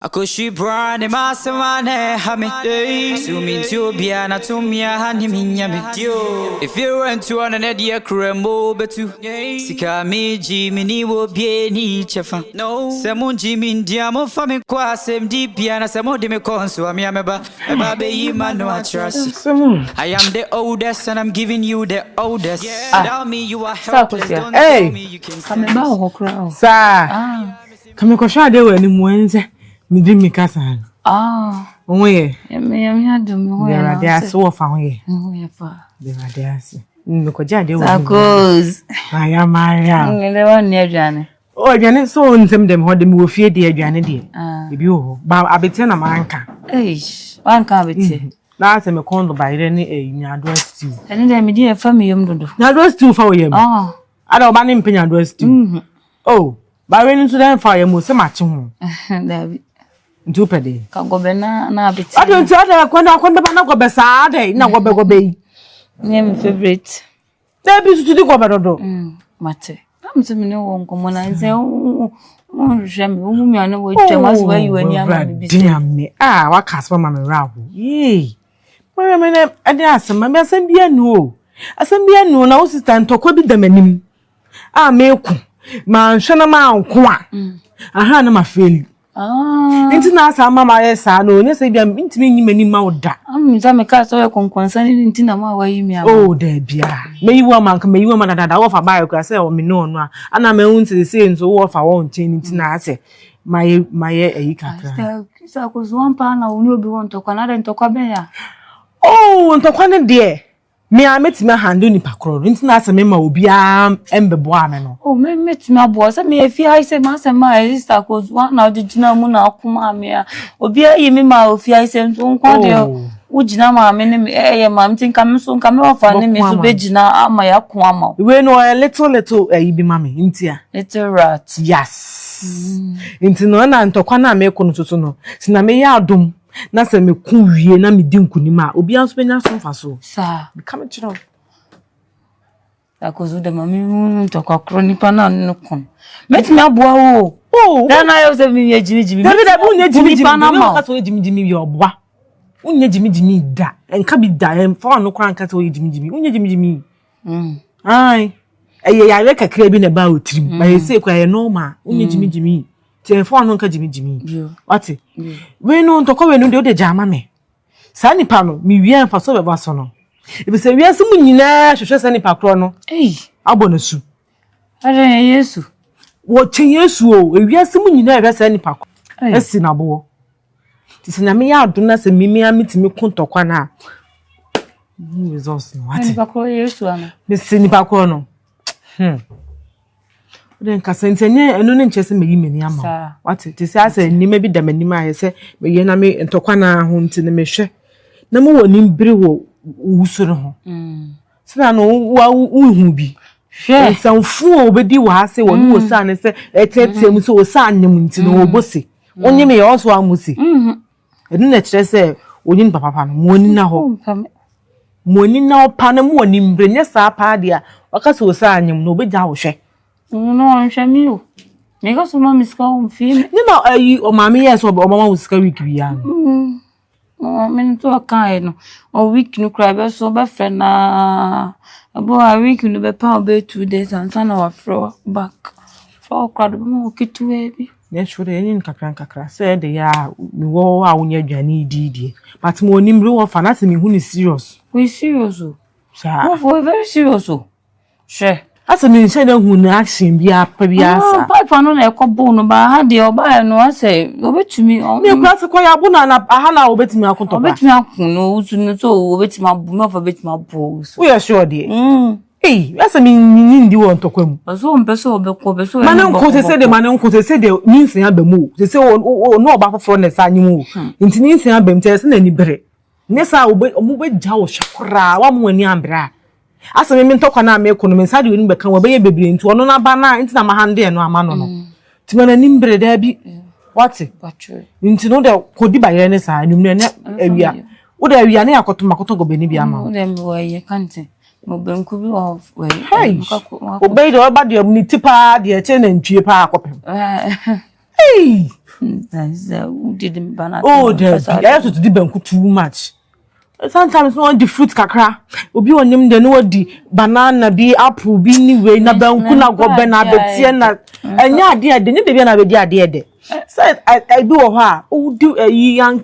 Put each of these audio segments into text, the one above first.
Akoshi brand masamane hame Sumi tubia na tumia hani minyame If you went to an edia krembo betu Sika miji mini wo bie ni chefa Semu jimi ndiamo fami kwa sem dipia na semu dime konsu ameba Eba be yima no I trust I am the oldest and I'm giving you the oldest Without me you are helpless Don't tell me you can stand Sa Kame kwa shade we ni mwenze Midimi kasa. Onwe. Me had me There are there so far we. There are there. Ko jade we. Akos. Mariam. Ngele won ne aduane. Oh aduane so nsem dem ho dem wo fie de aduane de. Ebi ho. Ba abete na manka. Wanka abete. Na ase me kondo ba ire ni nyado stew. Ene dem me di fa me yom dodo. Nyado stew fa wo yem. Ada oba ne mpe nyado stew. Oh, ba we nso dem fa yem o se mache ho. Dabi. Ntupede ka gobe na abeti adu ada kwanda ba na gobe saa de na gobe nye my favorite da bi su di gobe dodo mate am se me ne wo nkomo na nse o jame o mu anu wo twema so ayi wani ama bi bi wa kaspa ma me rawo ye me ne ade asem me asem bia nu o asem bia nu na wo sister ntokwa bi damanim meku ma nhwe na ma nko aha na ma feli Inti na asa mama yesa no nye se bia intimi nyimani ma oda. Amza me ka so ye konkonsa ni inti na ma wayi mi ama. Oh da bia. Meyiwa man ka meyiwa man dada wo fa ba ya say o me no no ana me hunti se nzo wo fa wo nchen inti na ase maye eyi kakra. Kisa ko zo ampa na oni obi won to kwa na de ntokwa be ya. Oh ntokwa ne de. Me ametime hando ni pakro inti na ase me ma obi embebo ame no. Oh me metime abo se me efi ai se ma se ma sister ko zo na odijina mu na akuma me ya. Obi ayi me ma ofi ai se nso nkwa de ujina ma me ne eye ma mtin kam so nkam me ofa ne me so begina ama ya ko ama. We no a little ayi bi ma me inti a. Little rat. Yes. Inti no na ntokwa na me ko no tutu no. Sina me ya adom. Na se me ku wie na me di nkunima obi anso benya so mfa so sa me come chiro akozu de mami to kwa kronipa na nnukun metimi aboa o na yo se mi ejimi David abu nye jimi na ka so jimi yo boa unye jimi da enka bi da em fa no kwa nka so jimi unye jimi ai eye ya re kakra bi na ba otrim ba ye se kwa ye normal unye jimi Telefone no nka jimi. What? We no ntokwa we no de jama me. Sa nipa no mi wi anfa so be ba so no. E be se wi asem nyina hwehwe sa nipa kro no. Abonasu. Are Yesu. Wo che Yesu o, e wi asem nyina hwehwe sa nipa kro. Esi na bo. Ti se na me ya ado na se mimi amitimi ko ntokwa na. Results no. What? Nipa kro Yesu ana. Me se nipa kro no. Then kasentenye enu ne nchese meyi meni ama. What it is ase ni me bi da mani ma yese me ye na me ntokwa na ho nti ne mehwe. Na mo woni mbere wo usoro ho. Sina no wa uhu bi. Hwe sanfu obedi wa ase woni Osaa ne se etetem se Osaa nyem nti no obosi. Onye me ye oso amusi. Enu na kire se onyin papa no mo ni na ho. Mo ni na opa na mo woni mbere nye sa pa dia wakase Osaa nyem no obegya wo hwe. No, I'm shamio. Mega so mama is come film. You know, o mama yes o mama was ka week bi ya. Me to aka no. O week no cry be so be friend na. Abo a week no be pa be 2 days and sana wa fro back. For crowd be mo kitu e bi. Ne sure yin kakra say de ya mi wo a wonya aduane di. But mo nimre wo fa na se mi hu ni serious. We serious o. Sa. We very serious o. She Asa me nse na hu na action bia pa bia sa. Pipe no na ekobo no ba ha de oba no ase obetumi me kwase kwa ya bu na aha na obetumi akonto ba. Obetumi akun no uzu no so obetumi abu me for obetumi abu. We are sure dey. Asa me nyi ndi wo ntokwa mu. Ozo mpeso obekwo beso. Mane nko se de mane nko se de nyinsin aba mu. Se no oba foforo na sa anyimu. Nti nyinsin aba mu se na ni bere. Ne sa omu be gya wo hwekora wa mu ani ambra. Asa me ntokwa na me ekonomi sa de oni beka wo be ye bebre nti ono na ba na nti na mahande no ama no. Ti mana nimbre da bi. What? Nti no de kodi ba ye ne sa anum ne awia. Wo da awia ne akoto go beni bi ama. Wo dem wo ye kante. Mo benku bi wo we. Obey de oba de ni tipa de che na ntwie pa akopem. Didn't banana. Oh, there's I have to do banku too much. Sometimes no the fruit kakra. Obi onim de no di banana bi apple bi ni we na banku na go be na betie na enya ade de ni de bi na be di ade de. Said I do her. Oh, do a young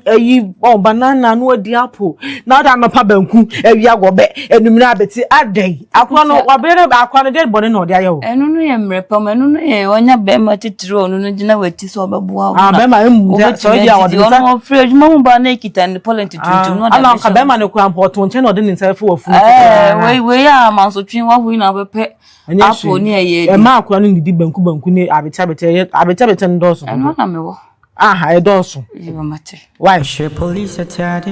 banana no di apple. Now that no pa banku e wi agobe enumira beti ade. Akwa no wabere akwa no de bone no de ayo. Enu no ye mrepam enu no ye onya be ma titiro no gina wati so obeboa. Ah be ma emu so dia wo de no fridge mo ba na kita ni pollen tutu no da. Ala ka be ma ne kwa important che no de ni self wo fu. We ya man so twin wa hu na bepe. Apple ni eye. E ma akwa no ndi banku ni abeta ndoso. Na me wo. I dosu. You mate. Why? She police attack.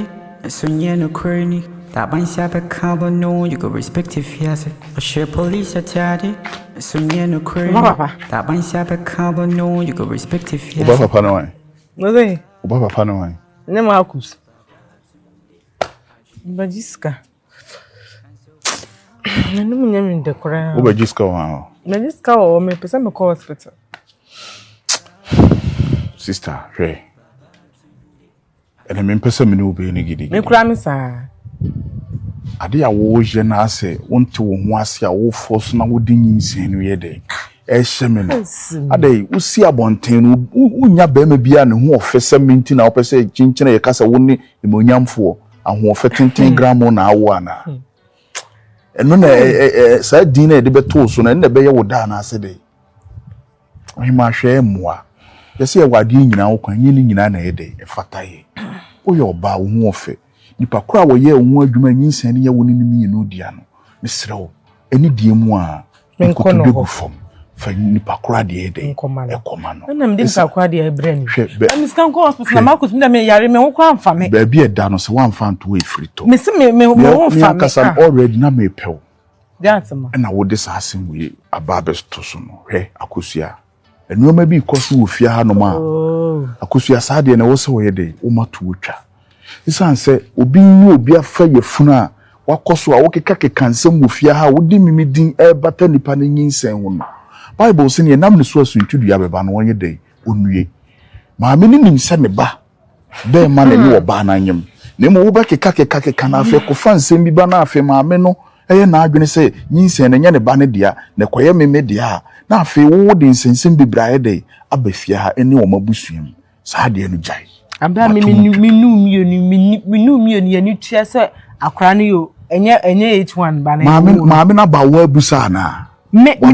So you no cranny. That binds up a cabo no, you go respect if yes. She police attack. So you no cranny. That binds up a cabo no, you go respect if yes. Papa no. No dey. Papa no. Nem akus. Bajiska. Nanu munyam ndekora. Bajiska wa. Bajiska o me pesa me call hospital. Sister, hey. And I'm person me no be ni gidi. Me kura me sa. Ade a wo je na ase, wonte wo ho ase a wo force na wo di nyinsen no ye de. E hye me no. Ade wo si abonten no, unya ba ma bia ne ho ofese minti na wo pese chinchina ye kasa wo ni emonyamfo, aho ofe tenten gram na awo ana. Eno na sa din na de beto so na be ye wo da na ase de. Ohima hwe moa. Yesi ya wadi nyina wo kwan yeni nyina na yede efataye wo ye oba wo hu ofe nipa kura wo ye wo adwuma nyinsan ne ye wo ni mi no dia no mesre wo eni die mu a nkoto de gu fom fa nipa kura de yede ekoma no na mde nipa kura de ebre ni amiskan ko hospital na makus mda me yare me wo kwa mfa me ba bi eda no se wan fa nto e frito me se me wo mfa me kasam already na me pew that's ma na wo de sa asen we ababes to so no akosua enuoma bi koso wo fia ha no ma akosua saade na wo se wo yede wo matu wotwa isan se obi nyu obi afa yefunu a wakoso a wo keka nsem wo fia ha wo di mimidin e bata nipa na nyinsen wo no bible se ne nam ne so asuntudu ya beba no wonye dei onue ma me ni nim se ne ba be ma na ni wo ba na nyem na mo wo ba keka na afa ko fa nsem bi ba na afa ma me no eye na adwene se nyinsen na nya ne ba ne dia ne koye me dia na afi wo de nsensen bibrae de abafia ha ene wo mabusuam saade no jai abra minu ni tua se akra no yo enye H1 ba na maame na ba wa busa na me do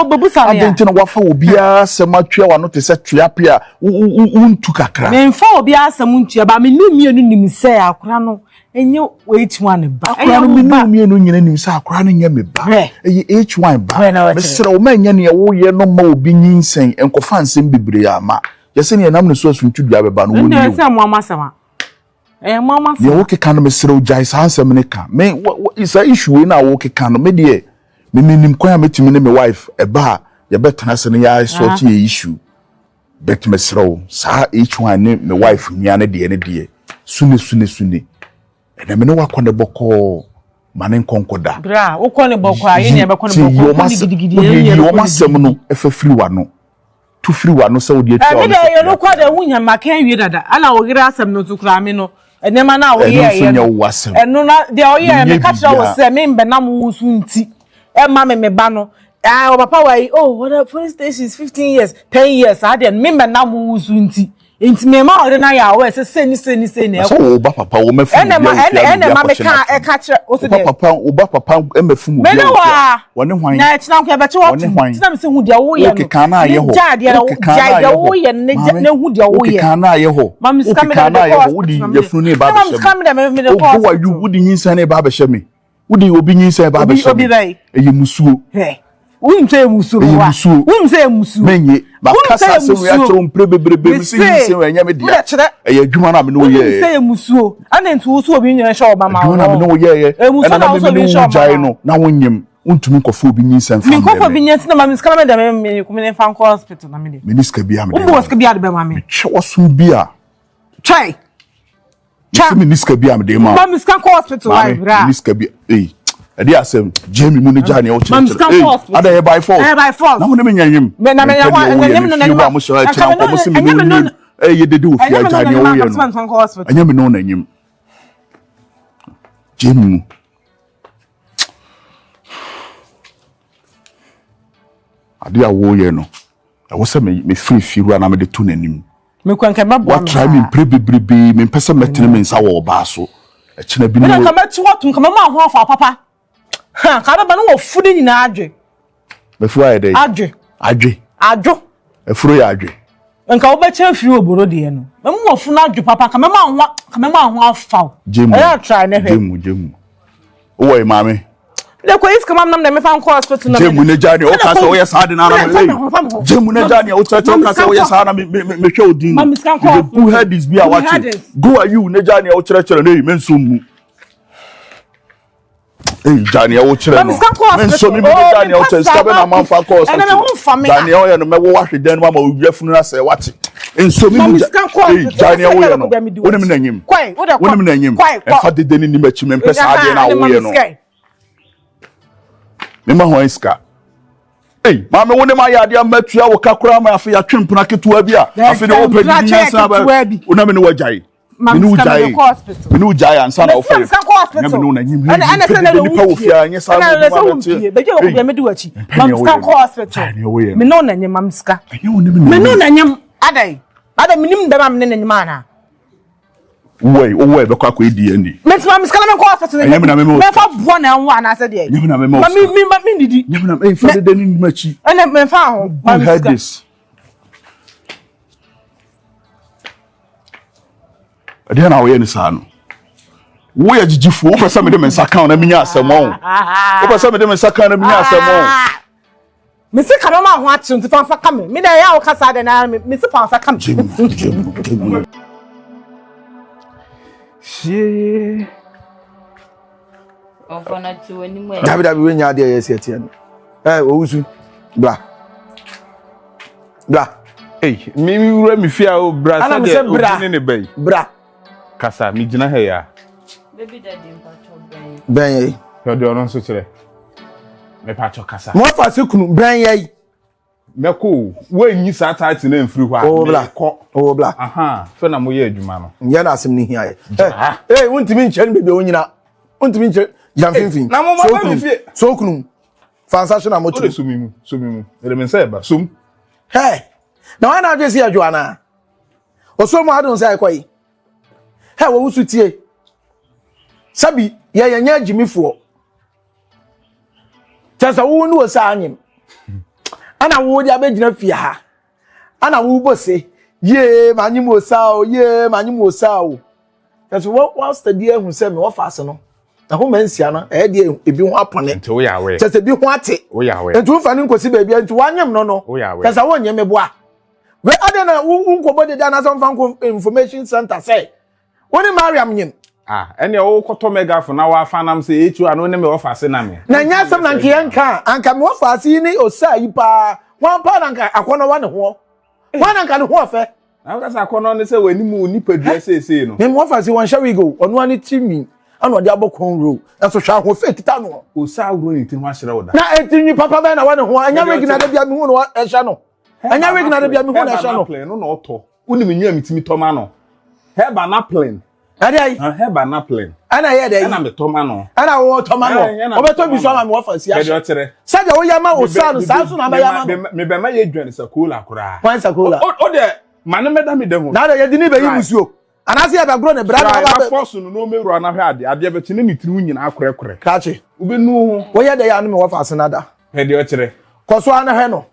babusa na adenti na wafa obia sematwa wa no te se tuape a untu kakra me mfa obia semuntua ba minu nim se akra no enye H1 ba akra no minu nyina nim se akra no nya me ba eye H1 ba mesere o ma nya ne wo ye no ma obi nyinsen enkofa nsem bebre ama yese ne nam ne so asuntu dua beba no woni ne se mo amasema mo amasema ye wo keka no mesere o jai sansem ne ka me isa issue na wo keka no me de me nim kwa metimi ne me wife eba ye betana se ne ya sort ye issue bet mesere o sa H1 ne me wife nya ne de sune na me no wakone boko mane nkonkoda bra wo kone boko aye ne be kone boko gidigidi ye o masem no efa firi wano tu firi wano se wo de tia o me de no kwa de wunya makan wi dada ala wo gira asem no tukura me no enema na wo ye eno na de o ye me ka tira wo se me mbe na mo wusu nti e ma me ba no o papa wa what police station is 15 years 10 years ade me mbe na mo wusu nti me ma ore na ya wo se seni e so ba papa wo mafu ene ma me ka e ka tira o se de papa emafu mu me no wa woni hwan na china ko be che wo tina me se hu de wo ye no ka na ye ho ja de wo ye ne hu de wo ye ka na ye ho ma mi ska me de ko wudi yefunu ne ba ma mi ska me de ko wo yu wudi nyinsa ne ba ba hye wudi obi nyinsa ba ba hye eyi musuo Unse musu menye ba kasa se we atro mpre bebrebe mi se yinse we nya me dia e adwuma na me no ye unse musu ana ntu so obi nyere sha oba ma adwuma na me no ye ana na me no jai no na wonyem untumi nkofo obi nyinsa mfa me nkofo obi nyinsa na ma mi skama me da me ko me fa hospital na me de me niska bia me de wo ska bia de be ma me chewoso bia chai me niska bia me de ma mi ska hospital why bra niska bia edi asem Jamie mu ne jani o church ada by force na na wona me nyanyem me na me nyanyem no na mo so e kira ko mo se me ye dede ofia Agya wo ye no anya me no na nyim jemu ade a wo ye no e wo se me free ru na me de tu nanim me kwanka mabo what try me prebebrebe me pese metene me nsa wo ba so e kina bi no me ka metu wotum ka ma ho afa papa ha ka ba no wo fudi nyina adwe me fu aye dey adwe efuro ya adwe nka wo ba cha firi oboro de no me mo fu na adwe papa ka ma ho afa I try na hwe jemu wo e mame le ko is kamam nam na me fa nko hospital na jemu ne jani o ka so ye sa de na na me jemu ne jani o tete o ka so ye sa na me hwe odin who had this be a watching go are you ne jani o kire na me nso mu jani o kire no me nso mi be jani o tete ska be na man fa course jani o ye no me wo wa hweden ma o wiafunu na se wate nso mi mu jani o ye no wonim na nyim wonim na nyim e fa de deni ni machi me mpesa ade na wo ye no me ma ho iska ma me woni ma ya ade amatua wo kakura ma afi ya twempuna ketua bi a afi de wo pedi ni sa ba una me ne wajai me ne wajai ansa na wo fa me no na nyim ana se na ni pa wo fia anya sa na so be je wo bia me di wachi mam ska ko hospital me no na nyim mam ska me no na nyim adai minim da mam ne na nyim ana we be kwa edi ani meti mam ska na me ko hospital me fa bo na nwa na se de nyim na me mo me ndidi nyim na fa de ni machi ana me fa ho mam ska ade na wo ye ni sa no wo ya jijifo wo pesa me de me nsa kan na minya asemo wo pesa me de me nsa kan na minya asemo me se kama ma ho atu nti fa ka me da ya wo kasa de na me se fa ka me jemu she ofana ti wani mo David we nya de yes etia no owusu bra mi wura mi fia o bra sa de o ne bay bra kasa mi gina he ya baby daddy mpacho ben yo de ono so kire me pacho kasa mo fa se kunu ben ye me ko we nyi sa tight na mfiri ho a o bla aha fe na mo ye adwuma no nya na asem ni hia ye wontimi nkyere bebe onyina wontimi nkyere jamfinfin na mo ma mi fie so kunu fansa so na mo tu so mi mu ele men say ba sum na wana adwesi adwana oso mo adon say kwai wo wusu tie sabi ye nya jimifo tasa wo nu Osaa anyim ana wo dia begina fie ha ana wo bose ye manyim Osaa o tasa wo study ehun se me wo fa ase no na ho mansia no die ebi ho apone nti wo ya we tasa bi ho ate wo ya we nti wo fa ni nkosi baabi nti wanyem no tasa wo nyem meboa we adena unkobo de na some fan information center say woni Mariam nyem ene o koto megafo na wa fanam se echu anu ne me ofase na me na nya sam na nkianka anka me ofase ni Osaa yi pa wan pa na nka Akono wa ne ho wan na nka ne ho fe na ka sa Akono ne se wani mu ni padua sese no me ofase wan shawe go onu ani timi ana odi abokon ro eso hwa ho fe kita no Osaa ro ni tin ho ahyere wo da na etinyi papa be na wa ne ho anya we gina da bia me hu no ehya no anya we gina da bia me hu na ehya no plan no na oto uni me nya mitimi toma no heba na plan adai heba na plan ana ye dai ana me toma no ana wo toma no obeto bi so ma me ofase ahya saja wo yama Osaa no sa so na ba yama me be ma ye dwan sakola akura wan sakola o de mane meda me dem na da ye dini be yi musuo anase ye be gro ne bra na ba force no me ru na hwe ade be tene ni tiri nyina akure kache ubenu wo ye da ya no me ofase na da he de o kire koso ana hwe no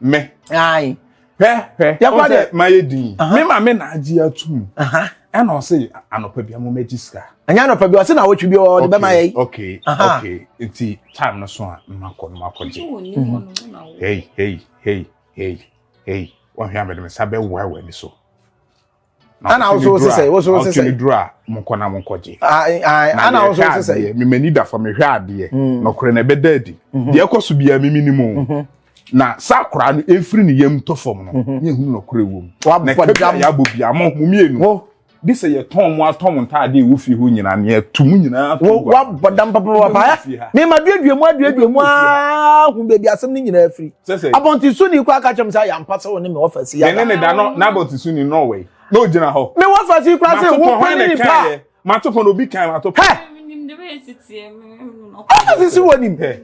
me ai he ya kwa de ma ye din me ma me na agi atum and o say anopa bia mo magiska anya no pa bi o se na wo twi bi o de be ma ye okay nti time no so a makoje hey wa hia me de sabe wa ni so ana also say wo so say dura monko na monkoje ana also say me mani da for me hwe ade no kore na be dadi de ekoso bia me minimum na sakura no efiri ni yam to fom no ye hu no kore wom na ka ya bobia mo mienu this say your tom wa tom ntade wo fi ho nyina ne atumu nyina wa bodam papa papa me ma duaduamu hu baby asem ni nyina afiri abonti su ni kwa aka chem say yampa se woni me office ya ne da no na abonti su ni no way no gina ho me office kwa say wo kwani ni pa ma to pon obi kan ma to office su woni me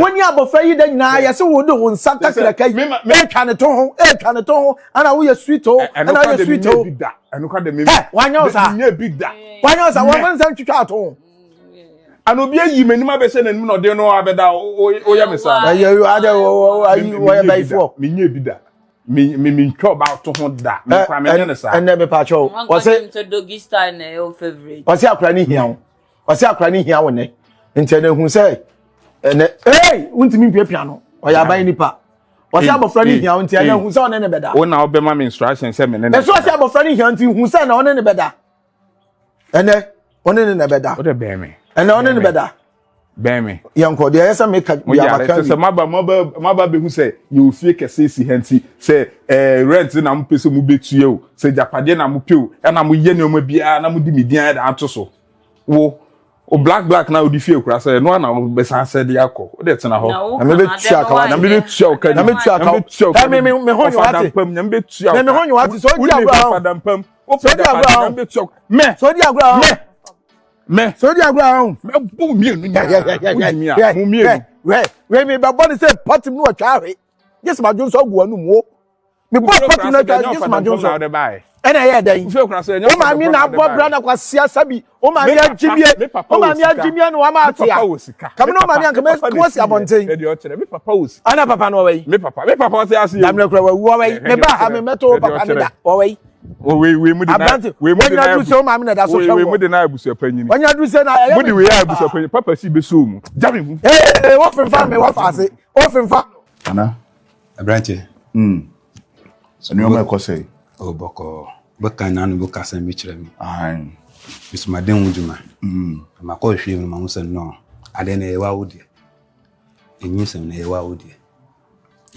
woni abofra yi da nyina ya se wo do won santa kraka yi e twa ne to ho ana wo ye sweet o ana wo ye sweet o anu kwa de me wanya osa me big da wanya osa wo man san twitwa to anu bi ayi manim abese nanim no de no abeda o ya mesa ayi ade wo ya bai fo me nye bi da me ntwa ba to ho da me kwa me ne sa enne me pa cho o se doggy style na your favorite o se akra ni hia wo ne nti na hu se ene untimi mpiapia no o ya ban nipa o se abofra ni hia nti na hu se one ne beda wo na obema me instruction se me ne so se abofra ni hia nti hu se na one ne beda ene one ne beda o de be me ene one ne beda be me yanko de yesa me ka ya baka se maba be hu se you fie kese si hanti se rent na mo pese mo betue o se japade na mo peo na mo ye ne o ma bia na mo di midian da ato wo o black na odi fie kura say no na be san say de akọ o de tena ho na me betua aka na me betua aka na me betua aka me honyo wate na me betua me honyo wate so di agura fadam pam o so di agura na me betua me so di agura me so di agura me bu mi enu nya mu mi enu we me ba body say pot mu atwa hwe yes ma jo so gu anu mu me pot na atwa yes ma jo so ena ye dan o ma mi na bo bra na kwa sia sabi o ma mi agimie no wa ma atia kam no ma mi anka me ko si abonten e de o kire me papa osi ana papa no we me papa say asi damre kura we we me ba ha me meto papa ne da we we mu di na we mu di na du so ma mi na da so hwe we mu di na abusu panyin wanya du se na mu di we abusu panyin papa si be so mu jame mu wo femfa me wo fa ase wo femfa ana abranche so ni o ma ko say o boko baka nanu boka san bi kire mi ai bismaden wujuma ma ko hwe mi ma musan no ade na ewa wodi enyi san na ewa wodi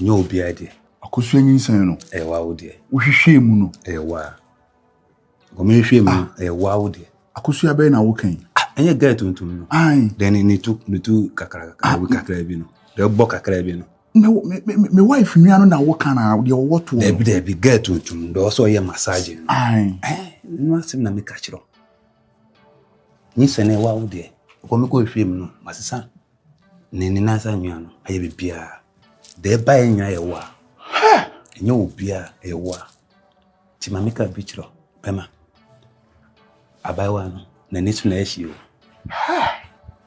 nyo obi ade akosuah nyisan no ewa wodi wo hwehwe mu no ewa gomi hwe mu ewa wodi akosuah be na wo kan enye ga tuntum no ai then ni tu kakra bi no de bo kakra bi no me wife nua no na wo kan na de wo to de bi ga tuntum do so ye massage ai no asim na me ka kiro ni sene wa wo de ko me ko hwe mu no masisa ni na sa nua no aye bibia de ba enwa ye wa enye obia e wa ti ma me ka bi kiro bema abaiwa no na ni tuna eshi o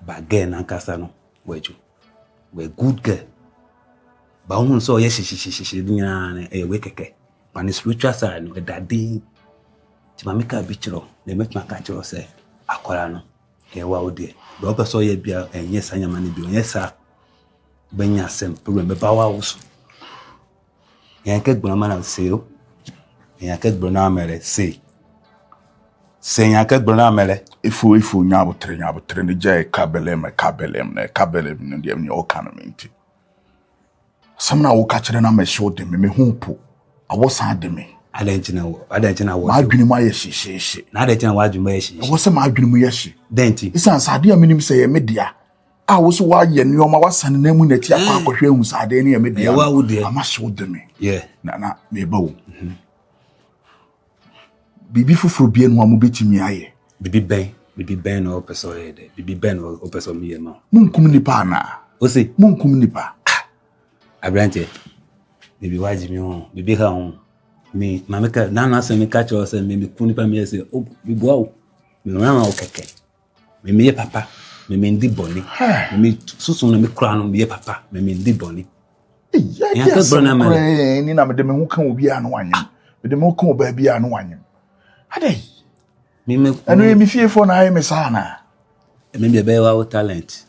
ba ge na kasa no weju we good girl ba hun so ye shi nya na e we keke pa ni spiritual side no daddy ti ma me ka bi kiro na me tuma ka kiro se akwara no e wa odi do pe so ye bia enye sanya ma ne bi onye sa benya sem problem be ba wa wo so yan ke gbona ma na se o yan ke gbona mere se yan ke gbona mere ifo nyabotre ne jay kabelem ne dem ni okanamenti samna wo ka kire na me show dem me humpo awo san dem adentina wo ma adwene ma ye hihye na adentina wa adwene ma ye hihye wo se ma adwene mu ye hye denti isan sade aminim se ye media a wo so wa ye nioma wasan na mu na ti akwa hu sade ne ye media ama show dem na me ba wo bibi fufuru bie no amu betimi aye bibi ben no person ye de bibi ben no person mi ye ma munkum nipa na o se munkum nipa abrante bibi waji mi ho bibi ha ho mi mameka na se mi ka cho se mi kuni pa mi se o bibi wa o mi na o keke mi ye papa mi ndi boni mi susu na mi kra no mi ye papa mi ndi boni ya ke brona ma ni na me de me hu kan obi anu anyem me de me kan oba bi anu anyem adai me anu mi fie fo na ayi me sa na me be wa talent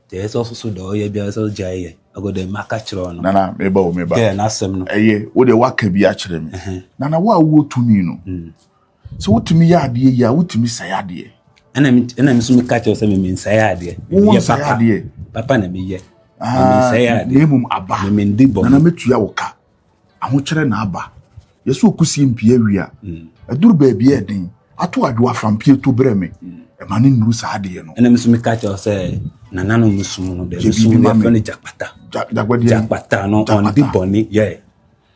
there is also so do ye bia so jaye ago de maka chiro no nana me ba yeah na sem no eye wo de waka bi a chire me nana wo awo tumi no so wotumi ya ade ya wotumi sa ya ade ena mi so me ka chiro se me nsa ya ade ye papa na me ye me nsa ya ade emum aba me ndi bo nana metua wo ka aho chire na aba yeso okusi mpia wia aduru ba bi eden ato adwa from pie to breme e ma ne nuru saa de no ena miso me catch us say nanano musum no de musum me fa ne jakpata no on di boni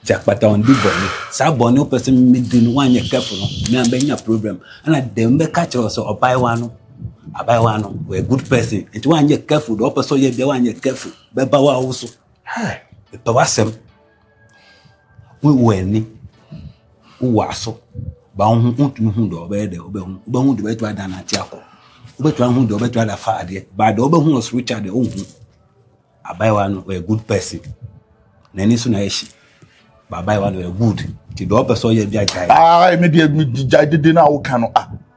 jakpata on di boni sa boni o person me di no wan ye careful no me ambenya problem and dem be catch us obai wa no we good person it wan ye careful the person ye be wan ye careful be ba wa wo so hey e to wasem we weni uwaso ba hu do be de obe hu de be to ada na ti akọ obe to hu de obe to ada fa ade ba de obe hu os Richard de hu abai wa no we good person na ni so na eshi ba abai wa no we good ti do person ye bia jai me jai de na wo kan no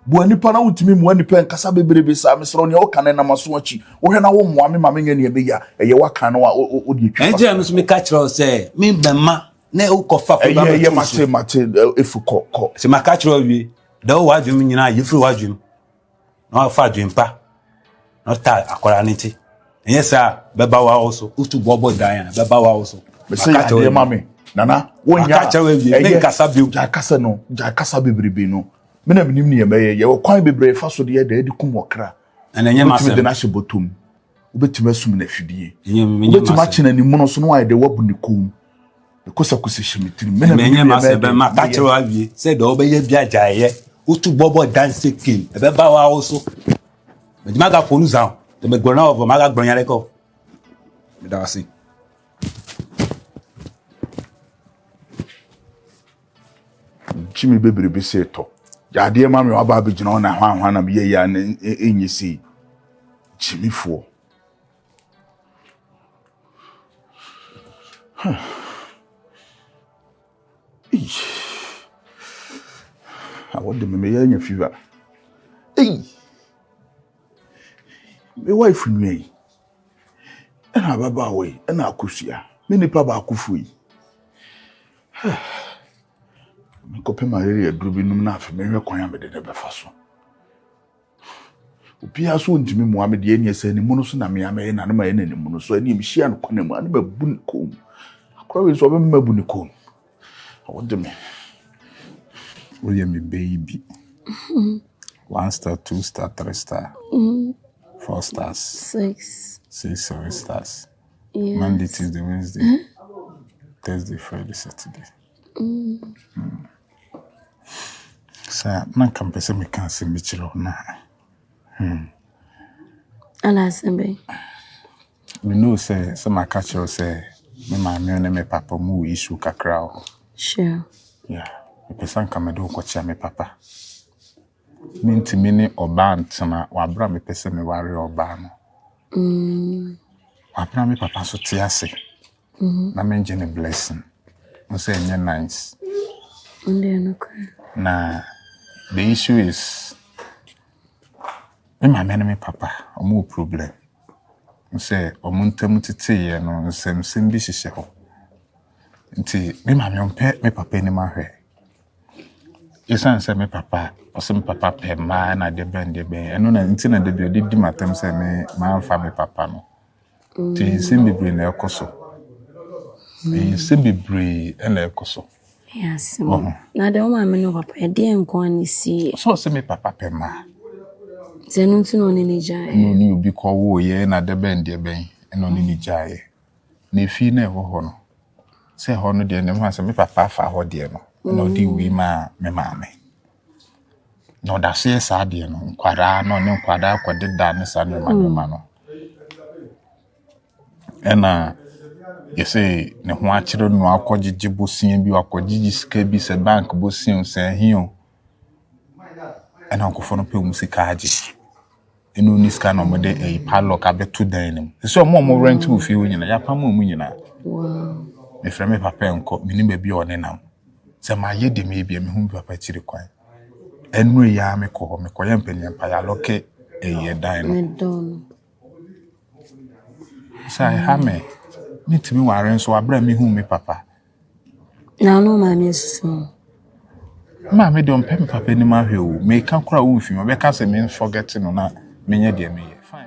bo nipa na wutimi mo nipa nkasa bebrebe sa mesro ne wo kan na maso achi wo he na wo mo ame ma me nya be ya eye wa kan no o di twa enje am so me catch us say me bema na u kofa for ba ye mate efu ko se ma catch us wi da wo wadwum nyina ye free wadwum na fa dwum pa no ta akwara nti enye sa beba wa also utu bobo dan beba wa also me say ya mame nana wo nya catch us wi me kasa bi ja kasa bebrebe no me na minim ne ye wo kwan bebrebe fa so de ye da di kum okra ana enye masem de na hye botom obetima sum na fidie enye obetima chena ni mu no so no wa de wabu ni kom because shimitin me na enye masem be ma catch us wi say do obeye bia jaye utu bobo dance king e be ba wa also me maga ponu za de me gbona over maga gbon yare ko me da si chimi bebrebe se to ya de ma me aba be gina na hwan na be ya enyi si chimi fo I want them me nya fever me wife nwe na baba we na akosua me nipa ba akofo yi me kope mariri aduru bi num na afa me hwe kwan amede de befa so opia so ntimi mu amede ye ne se ni mu no so na me ame na ma ye na ni mu no so ani mi hia no kwana mu ani ba bu ni kom akora we so be mabu ni kom I want them we me baby 1 star 2 star 3 star 4 stars 6 7 stars yes. Monday, Tuesday, Wednesday, Thursday, Friday, Saturday. So na kampese me kan se michiro na ala sembe we know say some akachiro say me ma me na me papa mu issue kakra o sure yeah me person kamedo ko chia me papa minti mini oba ntena wa bra me pese me ware oba no wa bra me papa so tiase na me nje ne blessing no say nye nice na the issue is me ma me papa omo problem no say omuntam tete ye no nsem bi hihye ho nti me ma me ompe me papa ni ma hwe isan say me papa osem papa pe ma na de ben eno na nti na de bi di matem say me ma fa me papa no ti sim bibre na ekoso sim bibre na ekoso yes na de o ma me no papa e de nko ani si so say me papa pe ma zenu nti no ni jae no ni obi ko wo ye na de ben eno ni jae na fi na ho ho no say ho no de ne ma say me papa fa ho de no no di wi ma me maame no da se sa de no nkwara no ne nkwara kwade da ne sa ne ma no ena yese ne ho akire no akogigi bosin bi akogigi sika bi se bank bosin se hion ena nkofo no pe musika age enu ni sika no mode e padlock abeto dan nim se mo rent wo fi wo nyina ya pa mo mu nyina wow me frame papa enko mini ba bi one nam se ma ye de me bia me hu papa chiri kwan enu ya me ko ya mpanya pa ya loke e dan no sai ha me nitimi waren so abra me hu me papa na no ma me susu ma me don pem papa ni ma hwe o me ka kura wo mfi me be ka se me forget no na me nya de me ye fine